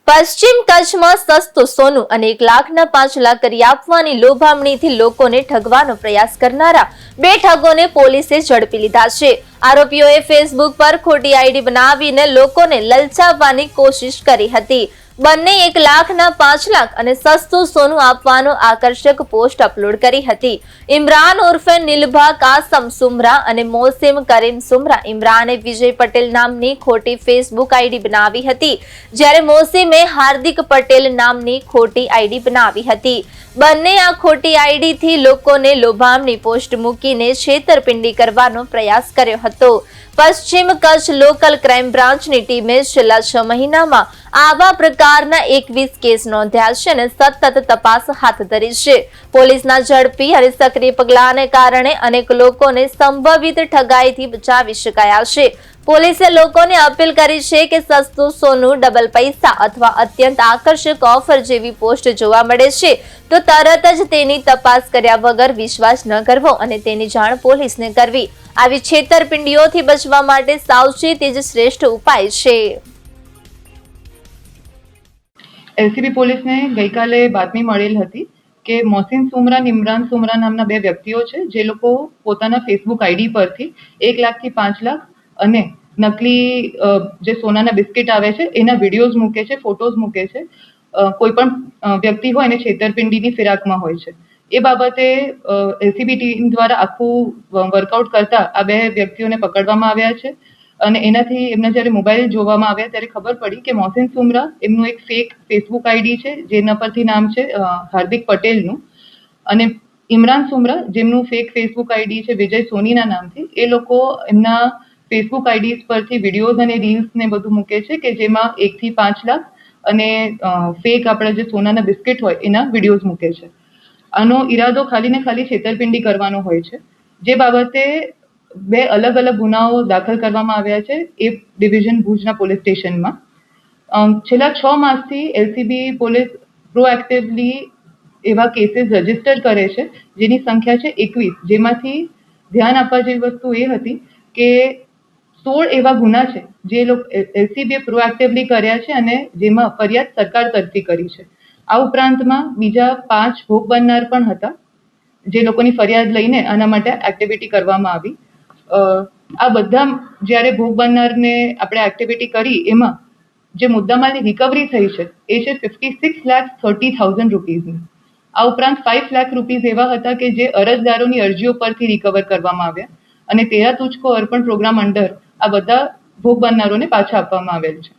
પશ્ચિમ કચ્છમાં સસ્તું સોનું અને 1,05,00,000 કરી આપવાની લોભામણીથી લોકોને ઠગવાનો પ્રયાસ કરનારા બે ઠગોને પોલીસે ઝડપી લીધા છે. આરોપીઓએ ફેસબુક પર ખોટી આઈડી બનાવીને લોકોને લલચાવવાની કોશિશ કરી હતી. બંને 1,05,00,000 અને સસ્તું સોનું આપવાનો આકર્ષક પોસ્ટ અપલોડ કરી હતી. ઇમરાન ઉર્ફે નિલભા કાસમ સુમરા અને મોસીમ કરીમ સુમરા. ઇમરાને વિજય પટેલ નામની ખોટી ફેસબુક આઈડી બનાવી હતી, જ્યારે મોસીમે હાર્દિક પટેલ નામની ખોટી આઈડી બનાવી હતી. બંને આ ખોટી આઈડીથી લોકોને લોભામણી પોસ્ટ મૂકીને છેતરપિંડી કરવાનો પ્રયાસ કર્યો હતો. પશ્ચિમ કચ્છ લોકલ ક્રાઇમ બ્રાન્ચની ટીમે છેલ્લા 6 મહિનામાં આવા પ્રકારના 21 કેસ નોંધ્યા છે અને સતત તપાસ હાથ ધરી છે. પોલીસના ઝડપી અને સક્રિય પગલાંને કારણે અનેક લોકોને સંભવિત ઠગાઈથી બચાવી શકાયા છે. પોલીસે લોકોને અપીલ કરી છે કે સસ્તું સોનું, ડબલ પૈસા અથવા અત્યંત આકર્ષક ઓફર જેવી પોસ્ટ જોવા મળે છે તો તરત જ તેની તપાસ કર્યા વગર વિશ્વાસ ન કરવો અને તેની જાણ પોલીસને કરવી. આવી છેતરપિંડીઓથી બચવા માટે સાવચેતી જ શ્રેષ્ઠ ઉપાય છે. એલસીબી પોલીસને ગઈકાલે બાતમી મળેલ હતી કે મોસીન સુમરા અને ઇમરાન સુમરા નામના બે વ્યક્તિઓ છે, જે લોકો પોતાના ફેસબુક આઈડી પરથી 1,00,000 થી 5,00,000 અને નકલી જે સોનાના બિસ્કિટ આવે છે એના વિડીયોઝ મૂકે છે, ફોટોઝ મૂકે છે. કોઈ પણ વ્યક્તિ હોય એને છેતરપિંડીની ફિરાકમાં હોય છે. એ બાબતે એલસીબી ટીમ દ્વારા આખું વર્કઆઉટ કરતા આ બે વ્યક્તિઓને પકડવામાં આવ્યા છે અને એનાથી એમના જ્યારે મોબાઈલ જોવામાં આવ્યા ત્યારે ખબર પડી કે મોસીન સુમરા એમનું એક ફેક ફેસબુક આઈડી છે, જેના પરથી નામ છે હાર્દિક પટેલનું, અને ઇમરાન સુમરા જેમનું ફેક ફેસબુક આઈડી છે વિજય સોનીના નામથી. એ લોકો એમના ફેસબુક આઈડીઝ પરથી વિડીયોઝ અને રીલ્સ ને બધું મૂકે છે કે જેમાં 1 થી 5,00,000 અને ફેક આપણા જે સોનાના બિસ્કિટ હોય એના વિડીયોઝ મૂકે છે. આનો ઈરાદો ખાલી ને ખાલી છેતરપિંડી કરવાનો હોય છે. જે બાબતે બે અલગ અલગ ગુનાઓ દાખલ કરવામાં આવ્યા છે એ ડિવિઝન ભુજના પોલીસ સ્ટેશનમાં. છેલ્લા 6 માસથી એલસીબી પોલીસ પ્રોએક્ટિવલી એવા કેસીસ રજીસ્ટર કરે છે, જેની સંખ્યા છે 21, જેમાંથી ધ્યાન આપવા જેવી વસ્તુ એ હતી કે 16 એવા ગુના છે જે એલસીબીએ પ્રોએક્ટિવલી કર્યા છે અને જેમાં ફરિયાદ સરકાર તરફથી કરી છે. આ ઉપરાંતમાં બીજા 5 ભોગ બનનાર પણ હતા, જે લોકોની ફરિયાદ લઈને આના માટે એક્ટિવિટી કરવામાં આવી. આ બધા જ્યારે ભોગ બનનારને આપણે એક્ટિવિટી કરી એમાં જે મુદ્દામાલની રિકવરી થઈ છે એ છે 56,30,000 રૂપીઝની. આ ઉપરાંત 5 લાખ રૂપીઝ એવા હતા કે જે અરજદારોની અરજીઓ પરથી રિકવર કરવામાં આવ્યા અને 13 તુજકો અર્પણ પ્રોગ્રામ અંડર આ બધા ભોગ બનનારોને પાછા આપવામાં આવેલ છે.